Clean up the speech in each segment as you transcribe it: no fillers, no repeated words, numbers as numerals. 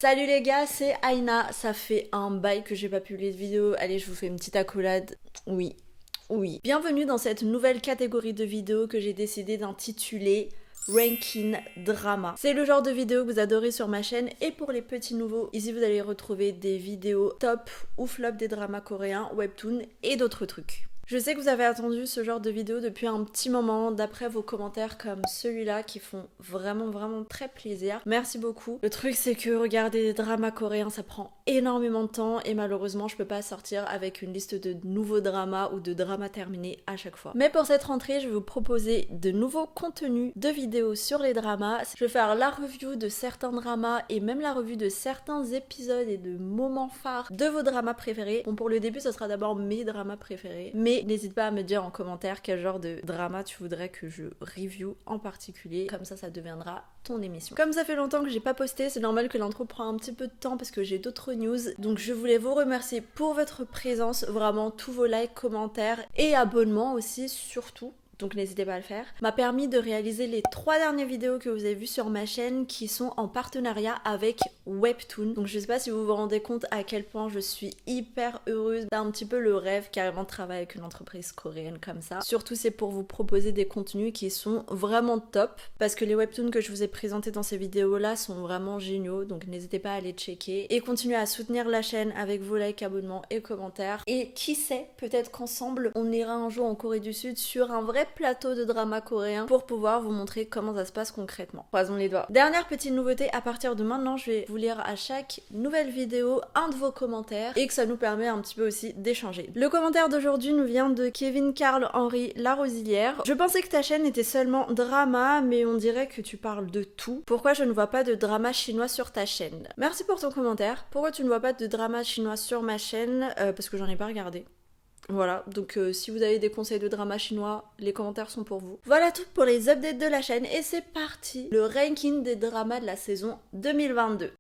Salut les gars, c'est Aina. Ça fait un bail que j'ai pas publié de vidéo. Allez, je vous fais une petite accolade. Oui, oui. Bienvenue dans cette nouvelle catégorie de vidéos que j'ai décidé d'intituler Ranking Drama. C'est le genre de vidéo que vous adorez sur ma chaîne et pour les petits nouveaux, ici vous allez retrouver des vidéos top ou flop des dramas coréens, webtoon et d'autres trucs. Je sais que vous avez attendu ce genre de vidéo depuis un petit moment, d'après vos commentaires comme celui-là qui font vraiment très plaisir. Merci beaucoup. Le truc c'est que regarder des dramas coréens ça prend énormément de temps et malheureusement je peux pas sortir avec une liste de nouveaux dramas ou de dramas terminés à chaque fois. Mais pour cette rentrée je vais vous proposer de nouveaux contenus de vidéos sur les dramas. Je vais faire la review de certains dramas et même la revue de certains épisodes et de moments phares de vos dramas préférés. Bon pour le début ce sera d'abord mes dramas préférés, mais n'hésite pas à me dire en commentaire quel genre de drama tu voudrais que je review en particulier, comme ça deviendra ton émission. Comme ça fait longtemps que j'ai pas posté, c'est normal que l'intro prend un petit peu de temps parce que j'ai d'autres news, donc je voulais vous remercier pour votre présence, vraiment tous vos likes, commentaires et abonnements aussi surtout. Donc n'hésitez pas à le faire, m'a permis de réaliser les 3 dernières vidéos que vous avez vues sur ma chaîne qui sont en partenariat avec Webtoon. Donc je sais pas si vous vous rendez compte à quel point je suis hyper heureuse. C'est un petit peu le rêve carrément de travailler avec une entreprise coréenne comme ça. Surtout c'est pour vous proposer des contenus qui sont vraiment top parce que les Webtoons que je vous ai présentés dans ces vidéos là sont vraiment géniaux. Donc n'hésitez pas à les checker et continuer à soutenir la chaîne avec vos likes, abonnements et commentaires. Et qui sait, peut-être qu'ensemble on ira un jour en Corée du Sud sur un vrai plateau de drama coréen pour pouvoir vous montrer comment ça se passe concrètement. Croisons les doigts. Dernière petite nouveauté, à partir de maintenant, je vais vous lire à chaque nouvelle vidéo un de vos commentaires et que ça nous permet un petit peu aussi d'échanger. Le commentaire d'aujourd'hui nous vient de Kevin Carl Henry Larosilière. Je pensais que ta chaîne était seulement drama, mais on dirait que tu parles de tout. Pourquoi je ne vois pas de drama chinois sur ta chaîne? Merci pour ton commentaire. Pourquoi tu ne vois pas de drama chinois sur ma chaîne? Parce que j'en ai pas regardé. Voilà, donc si vous avez des conseils de drama chinois, les commentaires sont pour vous. Voilà tout pour les updates de la chaîne et c'est parti, le ranking des dramas de la saison 2022.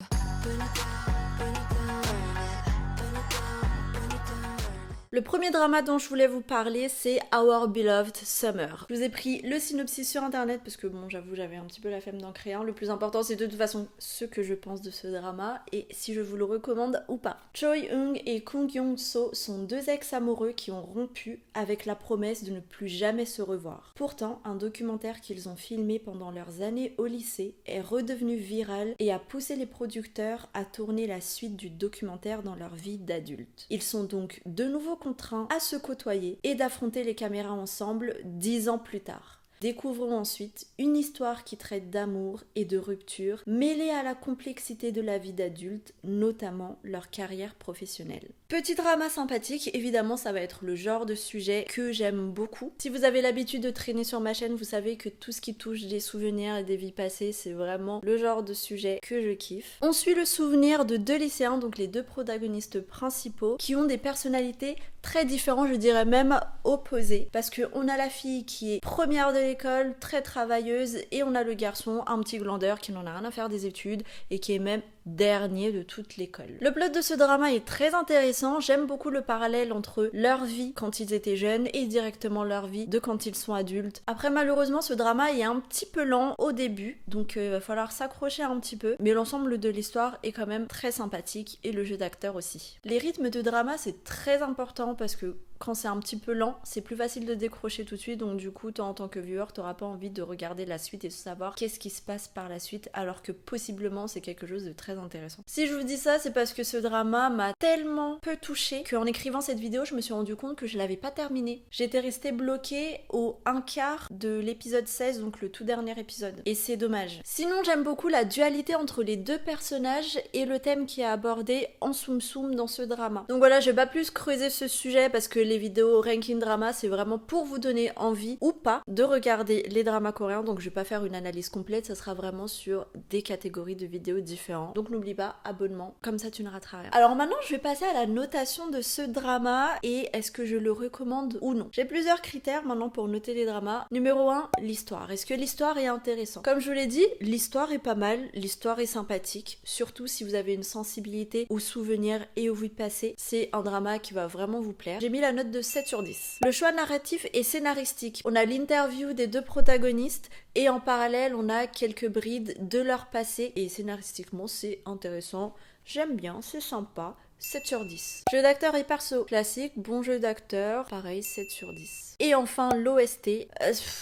Le premier drama dont je voulais vous parler, c'est Our Beloved Summer. Je vous ai pris le synopsis sur internet parce que bon, j'avoue, j'avais un petit peu la flemme d'en créer un. Le plus important, c'est de toute façon ce que je pense de ce drama et si je vous le recommande ou pas. Choi Eun et Kung Young-so sont deux ex-amoureux qui ont rompu avec la promesse de ne plus jamais se revoir. Pourtant, un documentaire qu'ils ont filmé pendant leurs années au lycée est redevenu viral et a poussé les producteurs à tourner la suite du documentaire dans leur vie d'adultes. Ils sont donc de nouveau contraints à se côtoyer et d'affronter les caméras ensemble 10 ans plus tard. Découvrons ensuite une histoire qui traite d'amour et de rupture, mêlée à la complexité de la vie d'adulte, notamment leur carrière professionnelle. Petit drama sympathique, évidemment ça va être le genre de sujet que j'aime beaucoup. Si vous avez l'habitude de traîner sur ma chaîne, vous savez que tout ce qui touche des souvenirs et des vies passées, c'est vraiment le genre de sujet que je kiffe. On suit le souvenir de deux lycéens, donc les deux protagonistes principaux, qui ont des personnalités très différentes, je dirais même opposées, parce qu'on a la fille qui est première de l'école, très travailleuse, et on a le garçon, un petit glandeur qui n'en a rien à faire des études et qui est même dernier de toute l'école. Le plot de ce drama est très intéressant, j'aime beaucoup le parallèle entre leur vie quand ils étaient jeunes et directement leur vie de quand ils sont adultes. Après malheureusement ce drama est un petit peu lent au début, donc il va falloir s'accrocher un petit peu, mais l'ensemble de l'histoire est quand même très sympathique et le jeu d'acteur aussi. Les rythmes de drama c'est très important parce que quand c'est un petit peu lent, c'est plus facile de décrocher tout de suite, donc du coup, toi en tant que viewer, t'auras pas envie de regarder la suite et de savoir qu'est-ce qui se passe par la suite, alors que possiblement c'est quelque chose de très intéressant. Si je vous dis ça, c'est parce que ce drama m'a tellement peu touchée qu'en écrivant cette vidéo, je me suis rendu compte que je l'avais pas terminé. J'étais restée bloquée au 1/4 de l'épisode 16, donc le tout dernier épisode. Et c'est dommage. Sinon, j'aime beaucoup la dualité entre les deux personnages et le thème qui est abordé en soum soum dans ce drama. Donc voilà, je vais pas plus creuser ce sujet parce que les vidéos ranking drama c'est vraiment pour vous donner envie ou pas de regarder les dramas coréens, donc je vais pas faire une analyse complète, ça sera vraiment sur des catégories de vidéos différentes, donc n'oublie pas, abonnement, comme ça tu ne rateras rien. Alors maintenant je vais passer à la notation de ce drama et est-ce que je le recommande ou non. J'ai plusieurs critères maintenant pour noter les dramas. Numéro 1, l'histoire. Est-ce que l'histoire est intéressante? Comme je vous l'ai dit, l'histoire est pas mal, l'histoire est sympathique, surtout si vous avez une sensibilité aux souvenirs et aux vies passées, c'est un drama qui va vraiment vous plaire. J'ai mis la note de 7 sur 10. Le choix narratif et scénaristique. On a l'interview des deux protagonistes et en parallèle on a quelques brides de leur passé et scénaristiquement c'est c'est intéressant, j'aime bien, c'est sympa. 7 sur 10. Jeu d'acteur et perso classique, bon jeu d'acteur, pareil 7 sur 10. Et enfin l'OST.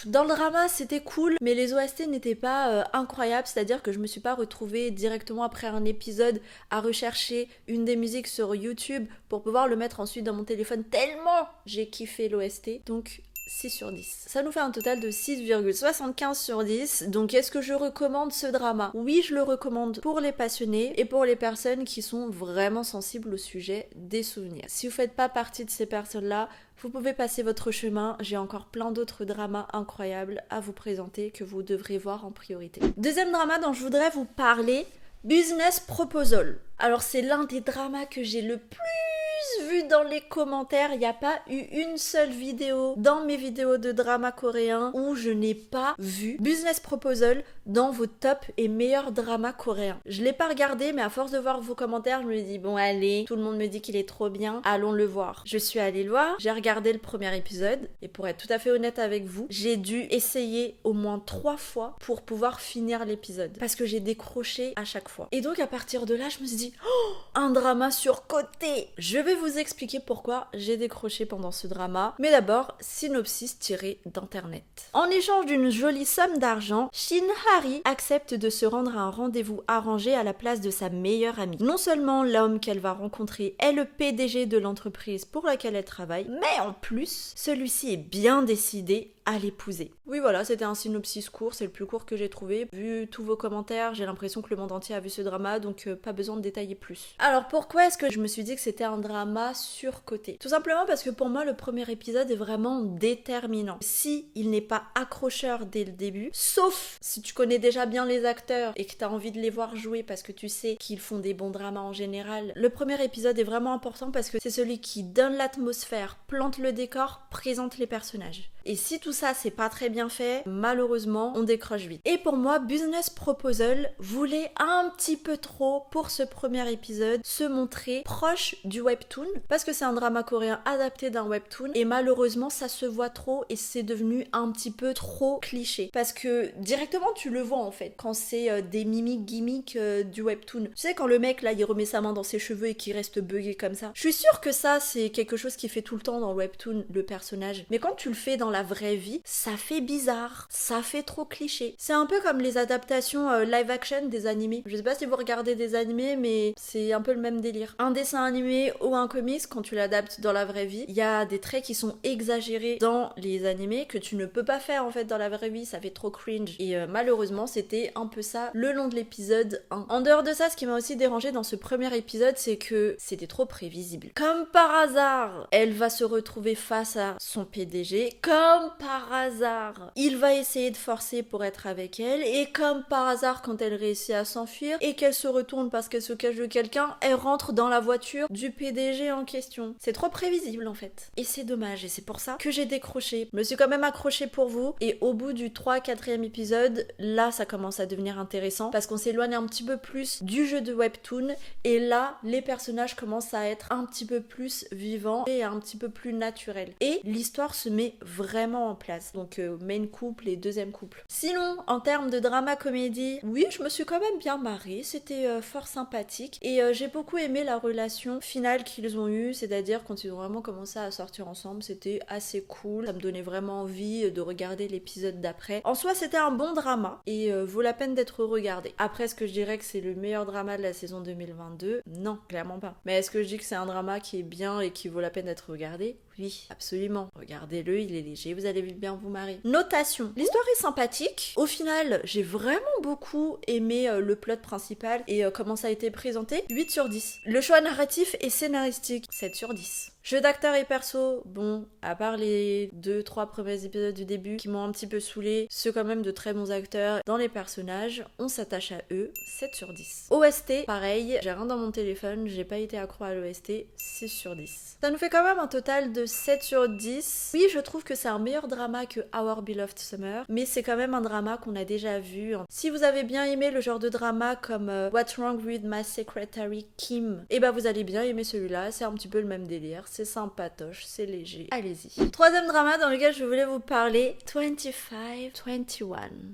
Dans le drama c'était cool, mais les OST n'étaient pas incroyables, c'est-à-dire que je me suis pas retrouvée directement après un épisode à rechercher une des musiques sur YouTube pour pouvoir le mettre ensuite dans mon téléphone tellement j'ai kiffé l'OST. Donc 6 sur 10. Ça nous fait un total de 6,75 sur 10. Donc est-ce que je recommande ce drama? Oui, je le recommande pour les passionnés et pour les personnes qui sont vraiment sensibles au sujet des souvenirs. Si vous faites pas partie de ces personnes-là, vous pouvez passer votre chemin. J'ai encore plein d'autres dramas incroyables à vous présenter que vous devrez voir en priorité. Deuxième drama dont je voudrais vous parler, Business Proposal. Alors c'est l'un des dramas que j'ai le plus vu dans les commentaires. Il n'y a pas eu une seule vidéo dans mes vidéos de drama coréen où je n'ai pas vu Business Proposal dans vos tops et meilleurs dramas coréens. Je l'ai pas regardé, mais à force de voir vos commentaires, je me dis bon allez, tout le monde me dit qu'il est trop bien, allons le voir. Je suis allée le voir, j'ai regardé le premier épisode et pour être tout à fait honnête avec vous, j'ai dû essayer au moins 3 fois pour pouvoir finir l'épisode parce que j'ai décroché à chaque fois. Et donc à partir de là, je me suis dit oh, un drama surcoté. Je vais vous expliquer pourquoi j'ai décroché pendant ce drama, mais d'abord synopsis tiré d'internet. En échange d'une jolie somme d'argent, Shin Hari accepte de se rendre à un rendez-vous arrangé à la place de sa meilleure amie. Non seulement l'homme qu'elle va rencontrer est le PDG de l'entreprise pour laquelle elle travaille, mais en plus, celui-ci est bien décidé à l'épouser. Oui voilà, c'était un synopsis court, c'est le plus court que j'ai trouvé. Vu tous vos commentaires, j'ai l'impression que le monde entier a vu ce drama, donc pas besoin de détailler plus. Alors pourquoi est-ce que je me suis dit que c'était un drama surcoté? Tout simplement parce que pour moi, le premier épisode est vraiment déterminant. Si il n'est pas accrocheur dès le début, sauf si tu connais déjà bien les acteurs et que tu as envie de les voir jouer parce que tu sais qu'ils font des bons dramas en général, le premier épisode est vraiment important parce que c'est celui qui donne l'atmosphère, plante le décor, présente les personnages. Et si tout ça c'est pas très bien fait, malheureusement on décroche vite. Et pour moi, Business Proposal voulait un petit peu trop pour ce premier épisode se montrer proche du webtoon parce que c'est un drama coréen adapté d'un webtoon et malheureusement ça se voit trop et c'est devenu un petit peu trop cliché parce que directement tu le vois en fait quand c'est des mimiques gimmicks du webtoon. Tu sais quand le mec là il remet sa main dans ses cheveux et qu'il reste buggé comme ça. Je suis sûre que ça c'est quelque chose qui fait tout le temps dans le webtoon le personnage, mais quand tu le fais dans la vraie vie, ça fait bizarre, ça fait trop cliché. C'est un peu comme les adaptations live action des animés. Je sais pas si vous regardez des animés, mais c'est un peu le même délire. Un dessin animé ou un comics, quand tu l'adaptes dans la vraie vie, il y a des traits qui sont exagérés dans les animés que tu ne peux pas faire en fait dans la vraie vie, ça fait trop cringe. Et malheureusement, c'était un peu ça le long de l'épisode 1. En dehors de ça, ce qui m'a aussi dérangé dans ce premier épisode, c'est que c'était trop prévisible. Comme par hasard, elle va se retrouver face à son PDG, comme par hasard, il va essayer de forcer pour être avec elle, et comme par hasard, quand elle réussit à s'enfuir et qu'elle se retourne parce qu'elle se cache de quelqu'un, elle rentre dans la voiture du PDG en question. C'est trop prévisible en fait. Et c'est dommage, et c'est pour ça que j'ai décroché. Je me suis quand même accrochée pour vous, et au bout du 3-4e épisode, là ça commence à devenir intéressant parce qu'on s'éloigne un petit peu plus du jeu de webtoon, et là les personnages commencent à être un petit peu plus vivants et un petit peu plus naturels. Et l'histoire se met vraiment en place. Donc main couple et deuxième couple. Sinon, en termes de drama comédie, oui, je me suis quand même bien marrée. C'était fort sympathique. Et j'ai beaucoup aimé la relation finale qu'ils ont eue, c'est-à-dire quand ils ont vraiment commencé à sortir ensemble, c'était assez cool. Ça me donnait vraiment envie de regarder l'épisode d'après. En soi, c'était un bon drama et vaut la peine d'être regardé. Après, est-ce que je dirais que c'est le meilleur drama de la saison 2022? Non, clairement pas. Mais est-ce que je dis que c'est un drama qui est bien et qui vaut la peine d'être regardé? Oui, absolument. Regardez-le, il est léger, vous allez bien vous marier. Notation. L'histoire est sympathique. Au final, j'ai vraiment beaucoup aimé le plot principal et comment ça a été présenté. 8 sur 10. Le choix narratif et scénaristique, 7 sur 10. Jeu d'acteur et perso, bon, à part les 2-3 premiers épisodes du début qui m'ont un petit peu saoulé, c'est quand même de très bons acteurs dans les personnages, on s'attache à eux, 7 sur 10. OST, pareil, j'ai rien dans mon téléphone, j'ai pas été accro à l'OST, 6 sur 10. Ça nous fait quand même un total de 7 sur 10. Oui, je trouve que c'est un meilleur drama que Our Beloved Summer, mais c'est quand même un drama qu'on a déjà vu. Si vous avez bien aimé le genre de drama comme What's Wrong with My Secretary Kim, et bah vous allez bien aimer celui-là, c'est un petit peu le même délire. c'est sympatoche, c'est léger. Allez-y. Troisième drama dans lequel je voulais vous parler, 25-21.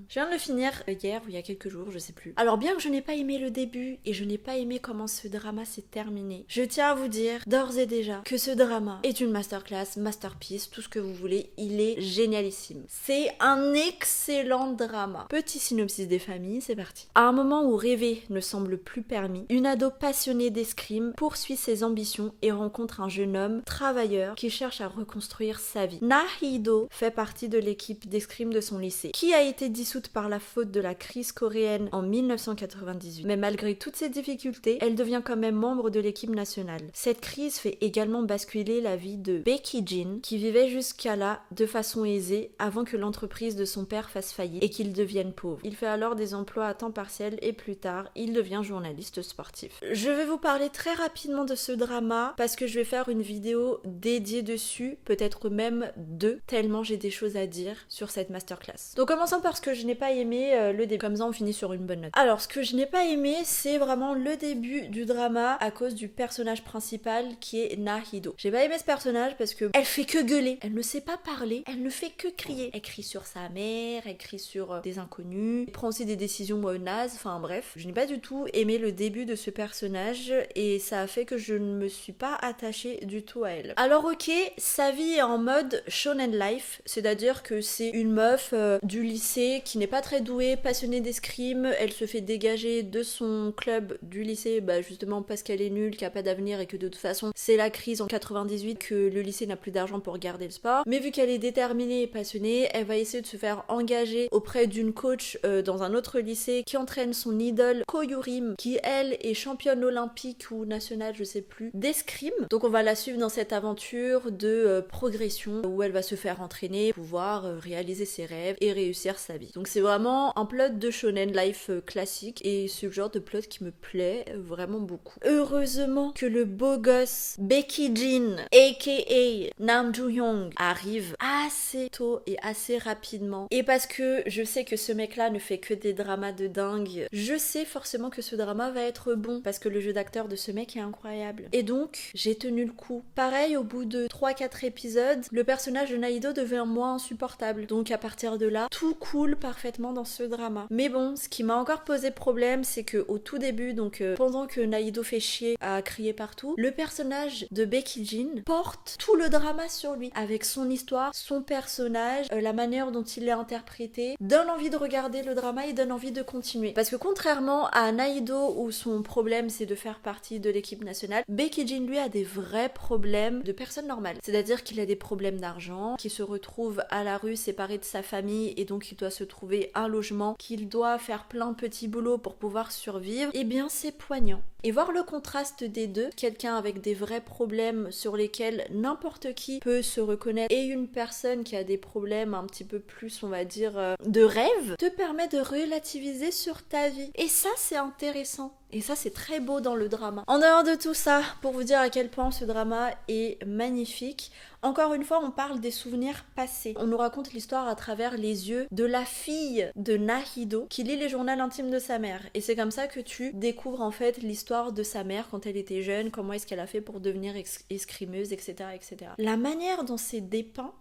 Je viens de le finir hier ou il y a quelques jours, je sais plus. Alors bien que je n'ai pas aimé le début et je n'ai pas aimé comment ce drama s'est terminé, je tiens à vous dire d'ores et déjà que ce drama est une masterclass, masterpiece, tout ce que vous voulez, il est génialissime. C'est un excellent drama. Petit synopsis des familles, c'est parti. À un moment où rêver ne semble plus permis, une ado passionnée d'escrime poursuit ses ambitions et rencontre un jeune homme travailleur qui cherche à reconstruire sa vie. Nahido fait partie de l'équipe d'escrime de son lycée, qui a été dissoute par la faute de la crise coréenne en 1998. Mais malgré toutes ces difficultés, elle devient quand même membre de l'équipe nationale. Cette crise fait également basculer la vie de Becky Jin, qui vivait jusqu'à là de façon aisée avant que l'entreprise de son père fasse faillite et qu'il devienne pauvre. Il fait alors des emplois à temps partiel et plus tard, il devient journaliste sportif. Je vais vous parler très rapidement de ce drama parce que je vais faire une vidéo dédiée dessus, peut-être même deux, tellement j'ai des choses à dire sur cette masterclass. Donc commençons par ce que je n'ai pas aimé, le début. Comme ça on finit sur une bonne note. Alors ce que je n'ai pas aimé, c'est vraiment le début du drama à cause du personnage principal qui est Nahido. J'ai pas aimé ce personnage parce que elle fait que gueuler, elle ne sait pas parler, elle ne fait que crier. Elle crie sur sa mère, elle crie sur des inconnus, elle prend aussi des décisions nazes, enfin bref. Je n'ai pas du tout aimé le début de ce personnage et ça a fait que je ne me suis pas attachée du tout à elle. Alors ok, sa vie est en mode shonen life, c'est-à-dire que c'est une meuf du lycée qui n'est pas très douée, passionnée d'escrime, elle se fait dégager de son club du lycée, justement parce qu'elle est nulle, qui a pas d'avenir et que de toute façon c'est la crise en 98, que le lycée n'a plus d'argent pour garder le sport. Mais vu qu'elle est déterminée et passionnée, elle va essayer de se faire engager auprès d'une coach dans un autre lycée qui entraîne son idole Koyurim, qui elle est championne olympique ou nationale, je sais plus, d'escrime. Donc on va la suivre dans cette aventure de progression où elle va se faire entraîner, pouvoir réaliser ses rêves et réussir sa vie. Donc c'est vraiment un plot de shonen life classique et c'est le genre de plot qui me plaît vraiment beaucoup. Heureusement que le beau gosse Becky Jin, aka Nam Joo-hyung, arrive assez tôt et assez rapidement. Et parce que je sais que ce mec-là ne fait que des dramas de dingue, je sais forcément que ce drama va être bon parce que le jeu d'acteur de ce mec est incroyable. Et donc, j'ai tenu le coup. Pareil, au bout de 3-4 épisodes, le personnage de Nahido devient moins insupportable. Donc à partir de là, tout coule parfaitement dans ce drama. Mais bon, ce qui m'a encore posé problème, c'est que au tout début, donc pendant que Nahido fait chier à crier partout, le personnage de Becky Jin porte tout le drama sur lui, avec son histoire, son personnage, la manière dont il est interprété, donne envie de regarder le drama et donne envie de continuer. Parce que contrairement à Nahido où son problème c'est de faire partie de l'équipe nationale, Becky Jin lui a des vrais problèmes de personne normale. C'est-à-dire qu'il a des problèmes d'argent, qu'il se retrouve à la rue séparé de sa famille et donc il doit se trouver un logement, qu'il doit faire plein de petits boulots pour pouvoir survivre. Eh bien c'est poignant. Et voir le contraste des deux, quelqu'un avec des vrais problèmes sur lesquels n'importe qui peut se reconnaître et une personne qui a des problèmes un petit peu plus, on va dire, de rêve, te permet de relativiser sur ta vie. Et ça, c'est intéressant. Et ça, c'est très beau dans le drama. En dehors de tout ça, pour vous dire à quel point ce drama est magnifique, encore une fois, on parle des souvenirs passés. On nous raconte l'histoire à travers les yeux de la fille de Nahido qui lit les journaux intimes de sa mère. Et c'est comme ça que tu découvres en fait l'histoire de sa mère quand elle était jeune, comment est-ce qu'elle a fait pour devenir escrimeuse, etc., etc. La manière dont c'est dépeint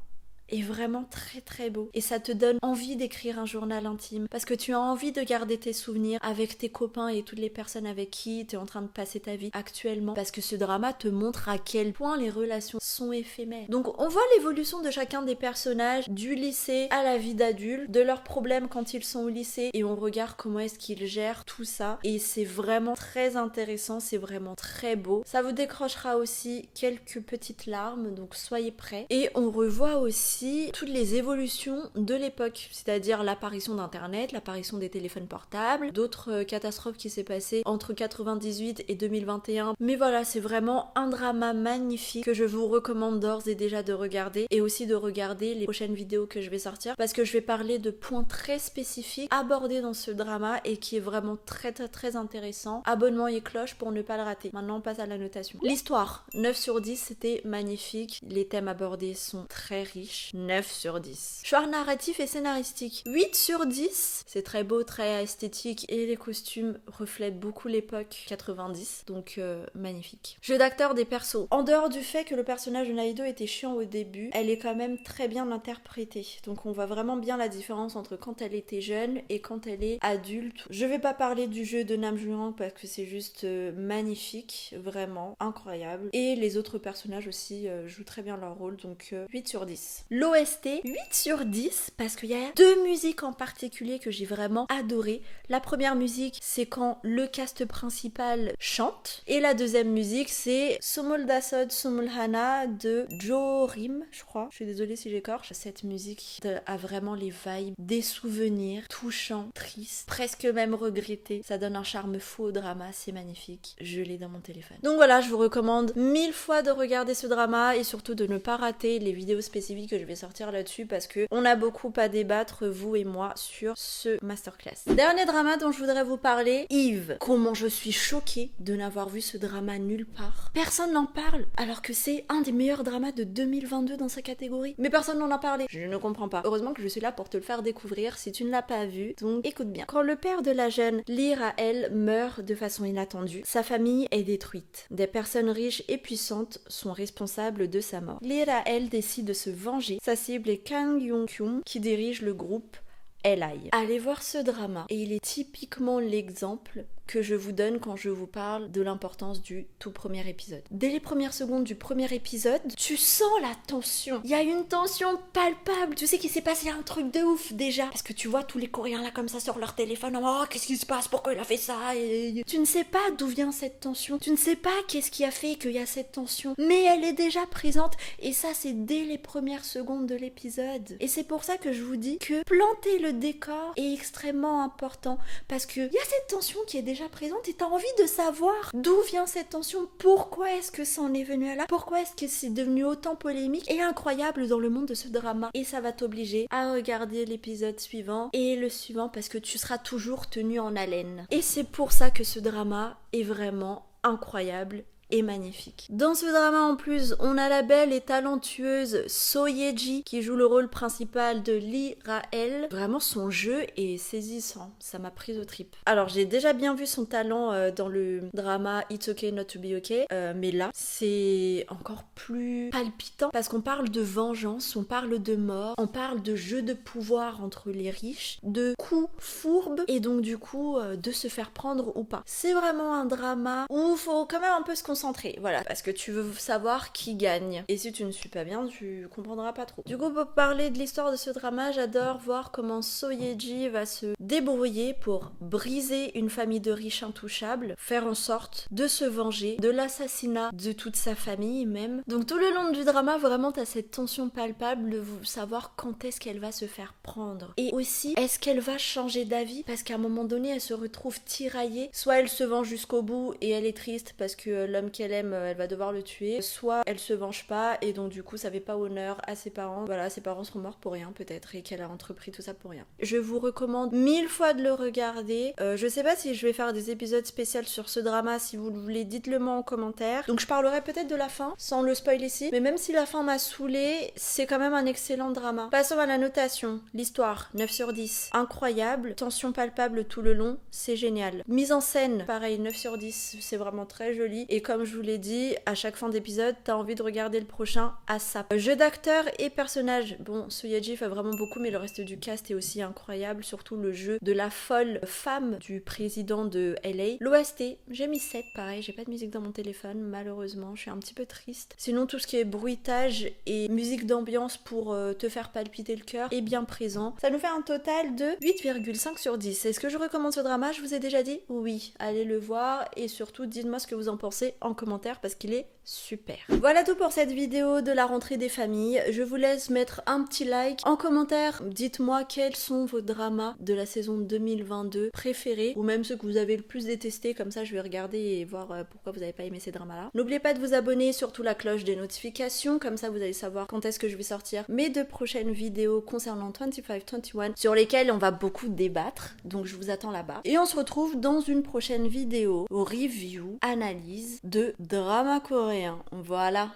est vraiment très très beau et ça te donne envie d'écrire un journal intime parce que tu as envie de garder tes souvenirs avec tes copains et toutes les personnes avec qui tu es en train de passer ta vie actuellement, parce que ce drama te montre à quel point les relations sont éphémères. Donc on voit l'évolution de chacun des personnages du lycée à la vie d'adulte, de leurs problèmes quand ils sont au lycée et on regarde comment est-ce qu'ils gèrent tout ça et c'est vraiment très intéressant, c'est vraiment très beau. Ça vous décrochera aussi quelques petites larmes, donc soyez prêts. Et on revoit aussi toutes les évolutions de l'époque, c'est-à-dire l'apparition d'internet, l'apparition des téléphones portables, d'autres catastrophes qui s'est passées entre 98 et 2021. Mais voilà, c'est vraiment un drama magnifique que je vous recommande d'ores et déjà de regarder et aussi de regarder les prochaines vidéos que je vais sortir parce que je vais parler de points très spécifiques abordés dans ce drama et qui est vraiment très très très intéressant. Abonnement et cloche pour ne pas le rater. Maintenant on passe à la notation. L'histoire, 9 sur 10, c'était magnifique. Les thèmes abordés sont très riches. riche, 9 sur 10. Choix narratif et scénaristique, 8 sur 10. C'est très beau, très esthétique et les costumes reflètent beaucoup l'époque 90, donc magnifique. Jeu d'acteur des persos. En dehors du fait que le personnage de Naido était chiant au début, elle est quand même très bien interprétée. Donc on voit vraiment bien la différence entre quand elle était jeune et quand elle est adulte. Je vais pas parler du jeu de Nam Joohyang parce que c'est juste magnifique, vraiment incroyable. Et les autres personnages aussi jouent très bien leur rôle, donc 8 sur 10. L'OST, 8 sur 10 parce qu'il y a deux musiques en particulier que j'ai vraiment adoré. La première musique, c'est quand le cast principal chante. Et la deuxième musique, c'est Somul Dasod Somul Hana de Jo Rim, je crois. Je suis désolée si j'écorche. Cette musique a vraiment les vibes des souvenirs touchants, tristes, presque même regrettés. Ça donne un charme fou au drama, c'est magnifique. Je l'ai dans mon téléphone. Donc voilà, je vous recommande 1000 fois de regarder ce drama et surtout de ne pas rater les vidéos spécifiques que je vais sortir là-dessus parce que on a beaucoup à débattre, vous et moi, sur ce masterclass. Dernier drama dont je voudrais vous parler, Eve. Comment je suis choquée de n'avoir vu ce drama nulle part. Personne n'en parle alors que c'est un des meilleurs dramas de 2022 dans sa catégorie. Mais personne n'en a parlé. Je ne comprends pas. Heureusement que je suis là pour te le faire découvrir si tu ne l'as pas vu. Donc écoute bien. Quand le père de la jeune Lee Raël meurt de façon inattendue, sa famille est détruite. Des personnes riches et puissantes sont responsables de sa mort. Lee Raël décide de se venger. Sa cible est Kang Yong-kyung qui dirige le groupe L.I. Allez voir ce drama et il est typiquement l'exemple que je vous donne quand je vous parle de l'importance du tout premier épisode. Dès les premières secondes du premier épisode, tu sens la tension. Il y a une tension palpable. Tu sais qu'il s'est passé un truc de ouf déjà. Parce que tu vois tous les Coréens là comme ça sur leur téléphone. Oh, qu'est-ce qui se passe? Pourquoi il a fait ça? Et tu ne sais pas d'où vient cette tension. Tu ne sais pas qu'est-ce qui a fait qu'il y a cette tension. Mais elle est déjà présente. Et ça, c'est dès les premières secondes de l'épisode. Et c'est pour ça que je vous dis que planter le décor est extrêmement important. Parce que il y a cette tension qui est déjà présente et t'as envie de savoir d'où vient cette tension, pourquoi est-ce que ça en est venu à là, pourquoi est-ce que c'est devenu autant polémique et incroyable dans le monde de ce drama. Et ça va t'obliger à regarder l'épisode suivant et le suivant parce que tu seras toujours tenu en haleine. Et c'est pour ça que ce drama est vraiment incroyable et magnifique. Dans ce drama en plus, on a la belle et talentueuse So Ye-ji qui joue le rôle principal de Lee Raël. Vraiment son jeu est saisissant, ça m'a prise aux tripes. Alors j'ai déjà bien vu son talent dans le drama It's Okay Not to Be Okay, mais là c'est encore plus palpitant parce qu'on parle de vengeance, on parle de mort, on parle de jeu de pouvoir entre les riches, de coups fourbes et donc du coup de se faire prendre ou pas. C'est vraiment un drama où il faut quand même un peu se concentrer, voilà, parce que tu veux savoir qui gagne. Et si tu ne suis pas bien, tu comprendras pas trop. Du coup, pour parler de l'histoire de ce drama, j'adore voir comment So Ye-ji va se débrouiller pour briser une famille de riches intouchables, faire en sorte de se venger de l'assassinat de toute sa famille même. Donc tout le long du drama, vraiment t'as cette tension palpable de savoir quand est-ce qu'elle va se faire prendre. Et aussi, est-ce qu'elle va changer d'avis? Parce qu'à un moment donné, elle se retrouve tiraillée. Soit elle se venge jusqu'au bout et elle est triste parce que l'homme qu'elle aime, elle va devoir le tuer. Soit elle se venge pas et donc du coup ça fait pas honneur à ses parents. Voilà, ses parents seront morts pour rien peut-être et qu'elle a entrepris tout ça pour rien. Je vous recommande 1000 fois de le regarder. Je sais pas si je vais faire des épisodes spéciaux sur ce drama. Si vous le voulez, dites-le moi en commentaire. Donc je parlerai peut-être de la fin sans le spoil ici. Mais même si la fin m'a saoulée, c'est quand même un excellent drama. Passons à la notation. L'histoire, 9 sur 10. Incroyable. Tension palpable tout le long. C'est génial. Mise en scène, pareil, 9 sur 10. C'est vraiment très joli. Et comme je vous l'ai dit, à chaque fin d'épisode, t'as envie de regarder le prochain à ça. Jeu d'acteur et personnage. Bon, So Ye-ji fait vraiment beaucoup, mais le reste du cast est aussi incroyable. Surtout le jeu de la folle femme du président de LA. L'OST, j'ai mis 7, pareil, j'ai pas de musique dans mon téléphone, malheureusement, je suis un petit peu triste. Sinon, tout ce qui est bruitage et musique d'ambiance pour te faire palpiter le cœur est bien présent. Ça nous fait un total de 8,5 sur 10. Est-ce que je recommande ce drama? Je vous ai déjà dit oui, allez le voir et surtout dites-moi ce que vous en pensez en commentaire parce qu'il est super. Voilà tout pour cette vidéo de la rentrée des familles. Je vous laisse mettre un petit like. En commentaire, dites-moi quels sont vos dramas de la saison 2022 préférés ou même ceux que vous avez le plus détestés. Comme ça, je vais regarder et voir pourquoi vous n'avez pas aimé ces dramas-là. N'oubliez pas de vous abonner, surtout la cloche des notifications. Comme ça, vous allez savoir quand est-ce que je vais sortir mes 2 prochaines vidéos concernant 25-21 sur lesquelles on va beaucoup débattre. Donc, je vous attends là-bas. Et on se retrouve dans une prochaine vidéo au review, analyse de drama coréen. Voilà.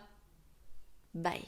Bye.